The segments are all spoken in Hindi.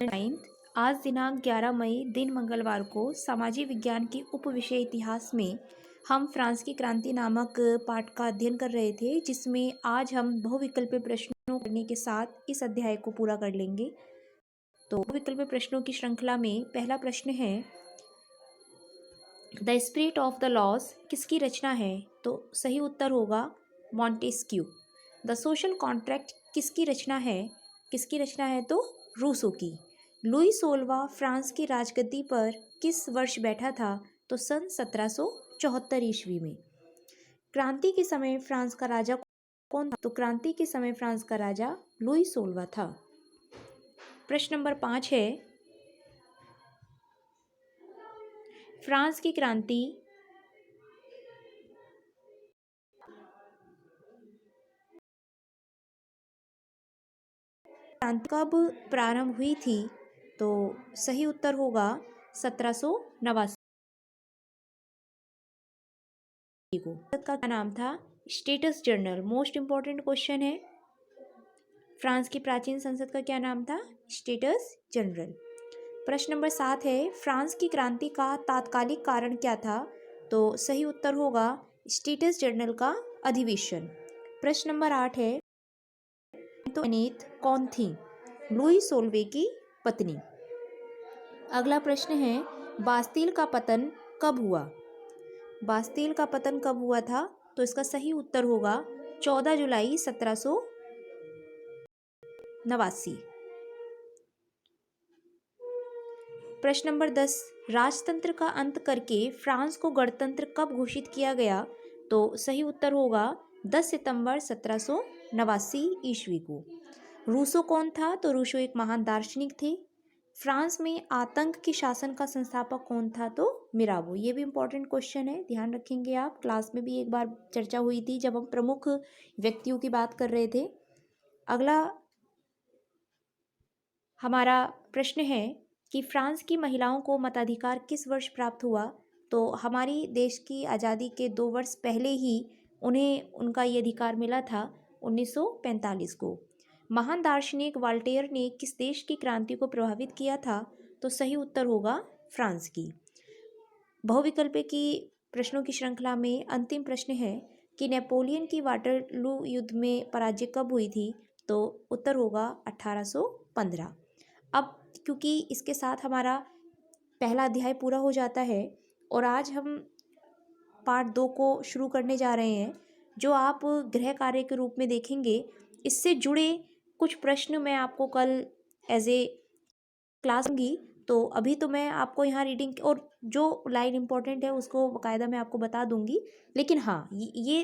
9। आज दिनांक 11 मई दिन मंगलवार को सामाजिक विज्ञान के उप विषय इतिहास में हम फ्रांस की क्रांति नामक पाठ का अध्ययन कर रहे थे, जिसमें आज हम बहुविकल्पीय प्रश्नों करने के साथ इस अध्याय को पूरा कर लेंगे। तो बहुविकल्पीय प्रश्नों की श्रृंखला में पहला प्रश्न है, the spirit of the laws किसकी रचना है? तो सही उत्तर होगा मॉन्टेस्क्यू। द सोशल कॉन्ट्रैक्ट किसकी रचना है? किसकी रचना है? तो रूसो की। लुई 16वां फ्रांस की राजगद्दी पर किस वर्ष बैठा था? तो सन 1774 ईस्वी में। क्रांति के समय फ्रांस का राजा कौन था? तो क्रांति के समय फ्रांस का राजा लुई 16वां था। प्रश्न नंबर 5 है, फ्रांस की क्रांति कब प्रारंभ हुई थी? तो सही उत्तर होगा 1789 को। का क्या नाम था? Status general. Most important question है। फ्रांस की प्राचीन संसद का क्या नाम था? Status general. प्रश्न नंबर 7 है, फ्रांस की क्रांति का तात्कालिक कारण क्या था? तो सही उत्तर होगा स्टेटस जनरल का अधिवेशन। प्रश्न नंबर 8 है, एंटोनेट कौन थी? लुई 16वें की पत्नी। अगला प्रश्न है, बास्तील का पतन कब हुआ? बास्तील का पतन कब हुआ था? तो इसका सही उत्तर होगा 14 जुलाई 1789। प्रश्न नंबर 10, राजतंत्र का अंत करके फ्रांस को गणतंत्र कब घोषित किया गया? तो सही उत्तर होगा 10 सितंबर 1789 ईस्वी को। रूसो कौन था? तो रूसो एक महान दार्शनिक थे। फ्रांस में आतंक के शासन का संस्थापक कौन था? तो मिराबो। ये भी इंपॉर्टेंट क्वेश्चन है, ध्यान रखेंगे आप। क्लास में भी एक बार चर्चा हुई थी जब हम प्रमुख व्यक्तियों की बात कर रहे थे। अगला हमारा प्रश्न है कि फ्रांस की महिलाओं को मताधिकार किस वर्ष प्राप्त हुआ? तो हमारी देश की आज़ादी के 2 वर्ष पहले ही उन्हें उनका ये अधिकार मिला था, 1945 को। महान दार्शनिक वाल्टेयर ने किस देश की क्रांति को प्रभावित किया था? तो सही उत्तर होगा फ्रांस की। बहुविकल्पीय की प्रश्नों की श्रृंखला में अंतिम प्रश्न है कि नेपोलियन की वाटरलू युद्ध में पराजय कब हुई थी? तो उत्तर होगा 1815। अब क्योंकि इसके साथ हमारा पहला अध्याय पूरा हो जाता है और आज हम पार्ट 2 को शुरू करने जा रहे हैं, जो आप गृह कार्य के रूप में देखेंगे। इससे जुड़े कुछ प्रश्न मैं आपको कल एज ए क्लास दूंगी। तो अभी तो मैं आपको यहाँ रीडिंग और जो लाइन इंपॉर्टेंट है उसको बाकायदा मैं आपको बता दूंगी, लेकिन हाँ, ये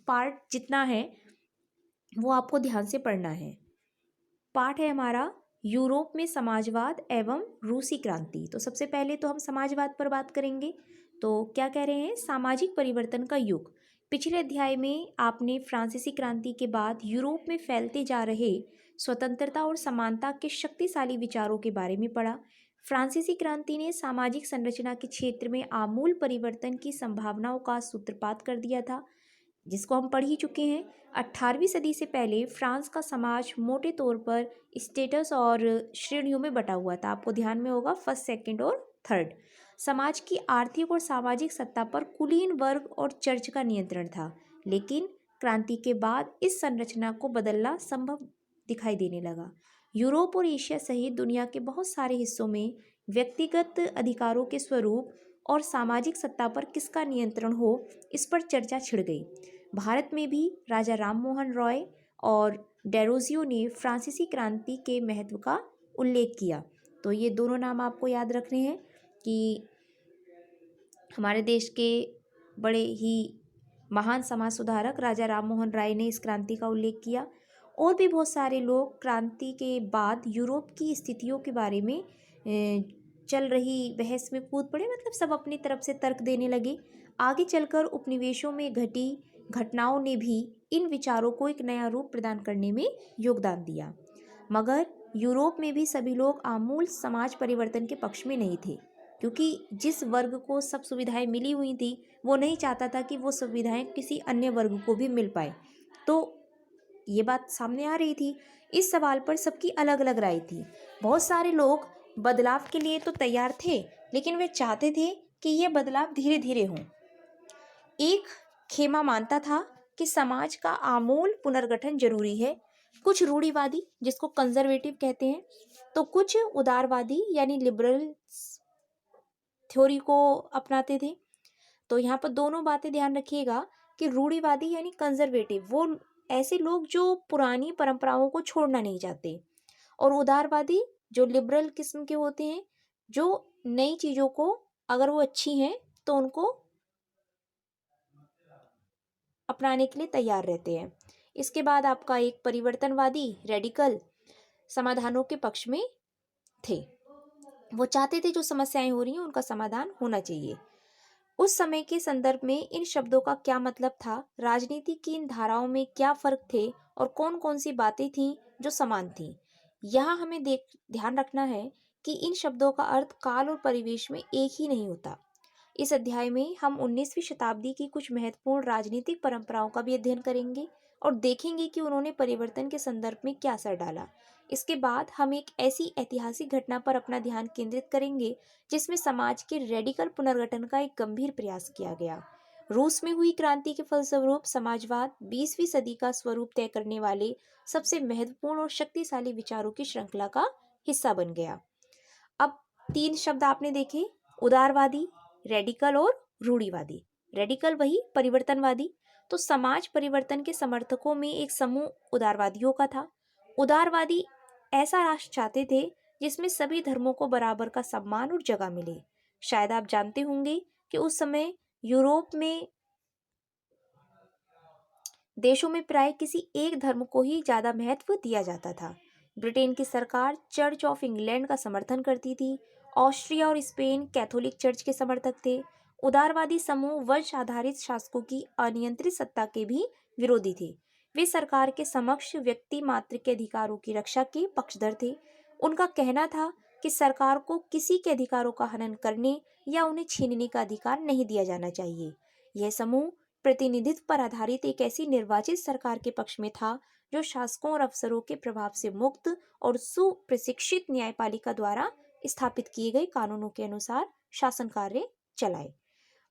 पार्ट जितना है वो आपको ध्यान से पढ़ना है। पाठ है हमारा यूरोप में समाजवाद एवं रूसी क्रांति। तो सबसे पहले तो हम समाजवाद पर बात करेंगे। तो क्या कह रहे हैं? सामाजिक परिवर्तन का युग। पिछले अध्याय में आपने फ्रांसीसी क्रांति के बाद यूरोप में फैलते जा रहे स्वतंत्रता और समानता के शक्तिशाली विचारों के बारे में पढ़ा। फ्रांसीसी क्रांति ने सामाजिक संरचना के क्षेत्र में आमूल परिवर्तन की संभावनाओं का सूत्रपात कर दिया था, जिसको हम पढ़ ही चुके हैं। 18वीं सदी से पहले फ्रांस का समाज मोटे तौर पर स्टेटस और श्रेणियों में बटा हुआ था। आपको ध्यान में होगा, फर्स्ट, सेकंड और थर्ड। समाज की आर्थिक और सामाजिक सत्ता पर कुलीन वर्ग और चर्च का नियंत्रण था, लेकिन क्रांति के बाद इस संरचना को बदलना संभव दिखाई देने लगा। यूरोप और एशिया सहित दुनिया के बहुत सारे हिस्सों में व्यक्तिगत अधिकारों के स्वरूप और सामाजिक सत्ता पर किसका नियंत्रण हो, इस पर चर्चा छिड़ गई। भारत में भी राजा राममोहन रॉय और डेरोजियो ने फ्रांसीसी क्रांति के महत्व का उल्लेख किया। तो ये दोनों नाम आपको याद रखने हैं कि हमारे देश के बड़े ही महान समाज सुधारक राजा राममोहन राय ने इस क्रांति का उल्लेख किया। और भी बहुत सारे लोग क्रांति के बाद यूरोप की स्थितियों के बारे में चल रही बहस में कूद पड़े, मतलब सब अपनी तरफ से तर्क देने लगे। आगे चलकर उपनिवेशों में घटी घटनाओं ने भी इन विचारों को एक नया रूप प्रदान करने में योगदान दिया, मगर यूरोप में भी सभी लोग आमूल समाज परिवर्तन के पक्ष में नहीं थे, क्योंकि जिस वर्ग को सब सुविधाएं मिली हुई थी वो नहीं चाहता था कि वो सुविधाएं किसी अन्य वर्ग को भी मिल पाए। तो ये बात सामने आ रही थी। इस सवाल पर सबकी अलग अलग राय थी। बहुत सारे लोग बदलाव के लिए तो तैयार थे, लेकिन वे चाहते थे कि यह बदलाव धीरे धीरे हो। एक खेमा मानता था कि समाज का आमूल पुनर्गठन जरूरी है। कुछ रूढ़िवादी, जिसको कंजर्वेटिव कहते हैं, तो कुछ उदारवादी यानी लिबरल थ्योरी को अपनाते थे। तो यहाँ पर दोनों बातें ध्यान रखिएगा कि रूढ़िवादी यानी कंजर्वेटिव वो ऐसे लोग जो पुरानी परंपराओं को छोड़ना नहीं चाहते, और उदारवादी जो लिबरल किस्म के होते हैं, जो नई चीज़ों को अगर वो अच्छी हैं तो उनको अपनाने के लिए तैयार रहते हैं। इसके बाद आपका एक परिवर्तनवादी रेडिकल समाधानों के पक्ष में थे। वो चाहते थे जो समस्याएं हो रही हैं उनका समाधान होना चाहिए। उस समय के संदर्भ में इन शब्दों का क्या मतलब था, राजनीति की इन धाराओं में क्या फर्क थे और कौन कौन सी बातें थीं जो समान थीं, यहाँ हमें ध्यान रखना है कि इन शब्दों का अर्थ काल और परिवेश में एक ही नहीं होता। इस अध्याय में हम 19वीं शताब्दी की कुछ महत्वपूर्ण राजनीतिक परंपराओं का भी अध्ययन करेंगे और देखेंगे कि उन्होंने परिवर्तन के संदर्भ में क्या असर डाला। इसके बाद हम एक ऐसी ऐतिहासिक घटना पर अपना ध्यान केंद्रित करेंगे जिसमें समाज के रेडिकल पुनर्गठन का एक गंभीर प्रयास किया गया। रूस में हुई क्रांति के फलस्वरूप समाजवाद 20वीं सदी का स्वरूप तय करने वाले सबसे महत्वपूर्ण और शक्तिशाली विचारों की श्रृंखला का हिस्सा बन गया। अब 3 शब्द आपने देखे, उदारवादी, रेडिकल और रूढ़िवादी। रेडिकल वही परिवर्तनवादी। तो समाज परिवर्तन के समर्थकों में एक समूह उदारवादियों का था। उदारवादी ऐसा राष्ट्र चाहते थे जिसमें सभी धर्मों को बराबर का सम्मान और जगह मिले। शायद आप जानते होंगे कि उस समय यूरोप में देशों में प्राय किसी एक धर्म को ही ज्यादा महत्व दिया जाता था। ब्रिटेन की सरकार चर्च ऑफ इंग्लैंड का समर्थन करती थी। ऑस्ट्रिया और स्पेन कैथोलिक चर्च के समर्थक थे। उदारवादी समूह वंश आधारित शासकों की अनियंत्रित सत्ता के भी विरोधी थे। वे सरकार के समक्ष व्यक्ति मात्र के अधिकारों की रक्षा के पक्षधर थे। उनका कहना था कि सरकार को किसी के अधिकारों का हनन करने या उन्हें छीनने का अधिकार नहीं दिया जाना चाहिए। यह समूह प्रतिनिधित्व पर आधारित एक ऐसी निर्वाचित सरकार के पक्ष में था जो शासकों और अफसरों के प्रभाव से मुक्त और सुप्रशिक्षित न्यायपालिका द्वारा स्थापित किए गए कानूनों के अनुसार शासन कार्य चलाए।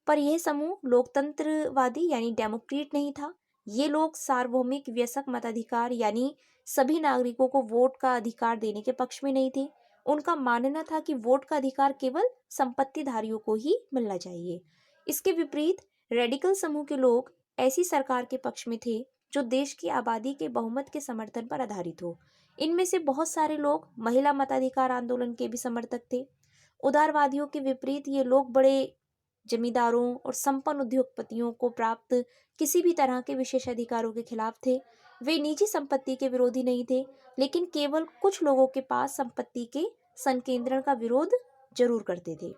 पर यह समूह लोकतंत्रवादी यानी डेमोक्रेट नहीं था। ये लोग सार्वभौमिक वयस्क मताधिकार यानी सभी नागरिकों को वोट का अधिकार देने के पक्ष में नहीं थे। उनका मानना था कि वोट का अधिकार केवल संपत्तिधारियों को ही मिलना चाहिए। इसके विपरीत रेडिकल समूह के लोग ऐसी सरकार के पक्ष में थे जो देश की आबादी के बहुमत के समर्थन पर आधारित हो। इनमें से बहुत सारे लोग महिला मताधिकार आंदोलन के भी समर्थक थे। उदारवादियों के विपरीत ये लोग बड़े जमींदारों और संपन्न उद्योगपतियों को प्राप्त किसी भी तरह के विशेषाधिकारों के खिलाफ थे। वे निजी संपत्ति के विरोधी नहीं थे, लेकिन केवल कुछ लोगों के पास संपत्ति के संकेंद्रण का विरोध जरूर करते थे।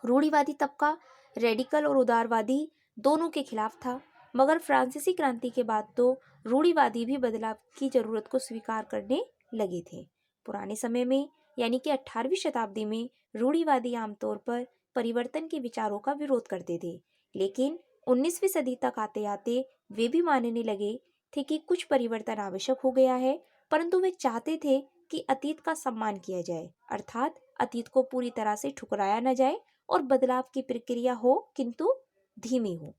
रूढ़िवादी तबका रेडिकल और उदारवादी दोनों के खिलाफ था, मगर फ्रांसीसी क्रांति के बाद तो रूढ़िवादी भी बदलाव की जरूरत को स्वीकार करने लगे थे। पुराने समय में यानी कि 18वीं शताब्दी में रूढ़िवादी आमतौर पर परिवर्तन के विचारों का विरोध करते थे, लेकिन 19वीं सदी तक आते आते वे भी मानने लगे थे कि कुछ परिवर्तन आवश्यक हो गया है, परंतु वे चाहते थे कि अतीत का सम्मान किया जाए, अर्थात अतीत को पूरी तरह से ठुकराया न जाए और बदलाव की प्रक्रिया हो किंतु धीमी हो।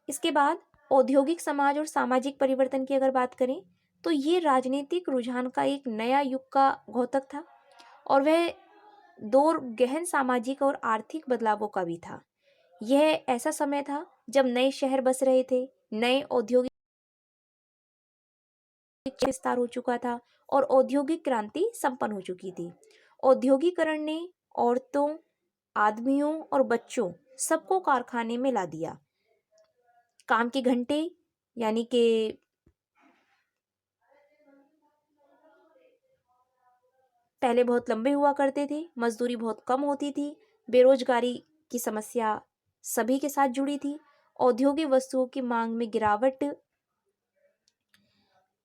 इसके बाद औद्योगिक समाज और सामाजिक परिवर्तन की अगर बात करें तो ये राजनीतिक रुझान का एक नया युग का घोतक था और वह दो गहन सामाजिक और आर्थिक बदलावों का भी था। यह ऐसा समय था जब नए शहर बस रहे थे, नए औद्योगिक विस्तार हो चुका था और औद्योगिक क्रांति संपन्न हो चुकी थी। औद्योगिकरण ने औरतों, आदमियों और बच्चों सबको कारखाने में ला दिया। काम के घंटे यानी कि पहले बहुत लंबे हुआ करते थे, मजदूरी बहुत कम होती थी, बेरोजगारी की समस्या सभी के साथ जुड़ी थी। औद्योगिक वस्तुओं की मांग में गिरावट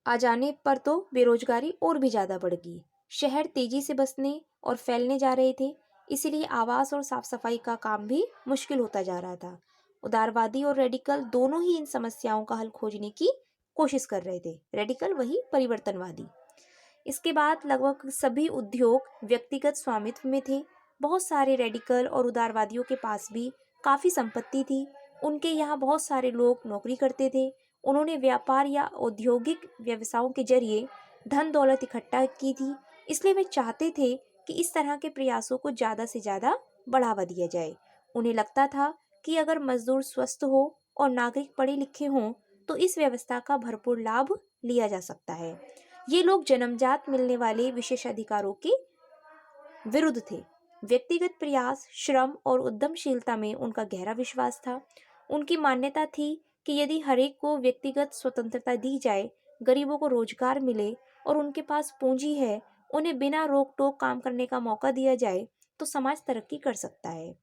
आ जाने पर तो बेरोजगारी और भी ज्यादा बढ़ गई। शहर तेजी से बसने और फैलने जा रहे थे, इसीलिए आवास और साफ सफाई का काम भी मुश्किल होता जा रहा था। उदारवादी और रेडिकल दोनों ही इन समस्याओं का हल खोजने की कोशिश कर रहे थे। रेडिकल वही परिवर्तनवादी। इसके बाद लगभग सभी उद्योग व्यक्तिगत स्वामित्व में थे। बहुत सारे रेडिकल और उदारवादियों के पास भी काफ़ी संपत्ति थी। उनके यहाँ बहुत सारे लोग नौकरी करते थे। उन्होंने व्यापार या औद्योगिक व्यवसायों के जरिए धन दौलत इकट्ठा की थी। इसलिए वे चाहते थे कि इस तरह के प्रयासों को ज़्यादा से ज़्यादा बढ़ावा दिया जाए। उन्हें लगता था कि अगर मजदूर स्वस्थ हो और नागरिक पढ़े लिखे हों तो इस व्यवस्था का भरपूर लाभ लिया जा सकता है। ये लोग जन्मजात मिलने वाले विशेषाधिकारों के विरुद्ध थे। व्यक्तिगत प्रयास, श्रम और उद्यमशीलता में उनका गहरा विश्वास था। उनकी मान्यता थी कि यदि हरेक को व्यक्तिगत स्वतंत्रता दी जाए, गरीबों को रोजगार मिले और उनके पास पूंजी है, उन्हें बिना रोक टोक काम करने का मौका दिया जाए, तो समाज तरक्की कर सकता है।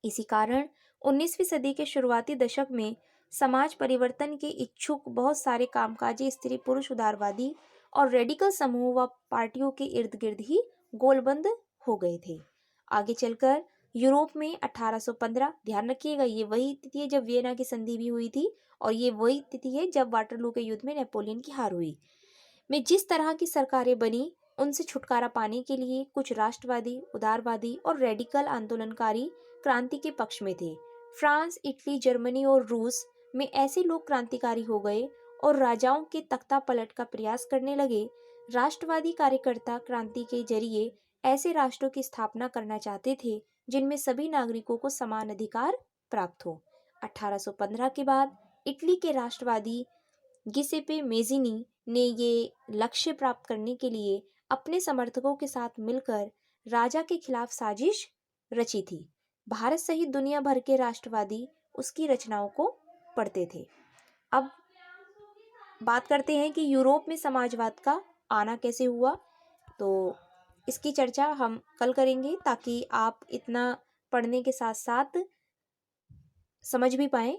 इसी कारण 19वीं सदी के शुरुआती दशक में समाज परिवर्तन के इच्छुक बहुत सारे कामकाजी स्त्री पुरुष उदारवादी और रेडिकल समूह व पार्टियों के इर्द गिर्द ही गोलबंद हो गए थे। आगे चलकर यूरोप में 1815, ध्यान रखिएगा ये वही तिथि है जब वियना की संधि भी हुई थी और ये वही तिथि है जब वाटरलू के युद्ध में नेपोलियन की हार हुई, में जिस तरह की सरकारें बनी उनसे छुटकारा पाने के लिए कुछ राष्ट्रवादी, उदारवादी और रेडिकल आंदोलनकारी क्रांति के पक्ष में थे। फ्रांस, इटली, जर्मनी और रूस में ऐसे लोग क्रांतिकारी हो गए और राजाओं के तख्ता पलट का प्रयास करने लगे। राष्ट्रवादी कार्यकर्ता क्रांति के जरिए ऐसे राष्ट्रों की स्थापना करना चाहते थे जिनमें सभी नागरिकों को समान अधिकार प्राप्त हो। 1815 के बाद इटली के राष्ट्रवादी गिसेपे मेज़िनी ने ये लक्ष्य प्राप्त करने के लिए अपने समर्थकों के साथ मिलकर राजा के खिलाफ साजिश रची थी। भारत सहित दुनिया भर के राष्ट्रवादी उसकी रचनाओं को पढ़ते थे। अब बात करते हैं कि यूरोप में समाजवाद का आना कैसे हुआ। तो इसकी चर्चा हम कल करेंगे ताकि आप इतना पढ़ने के साथ साथ समझ भी पाएं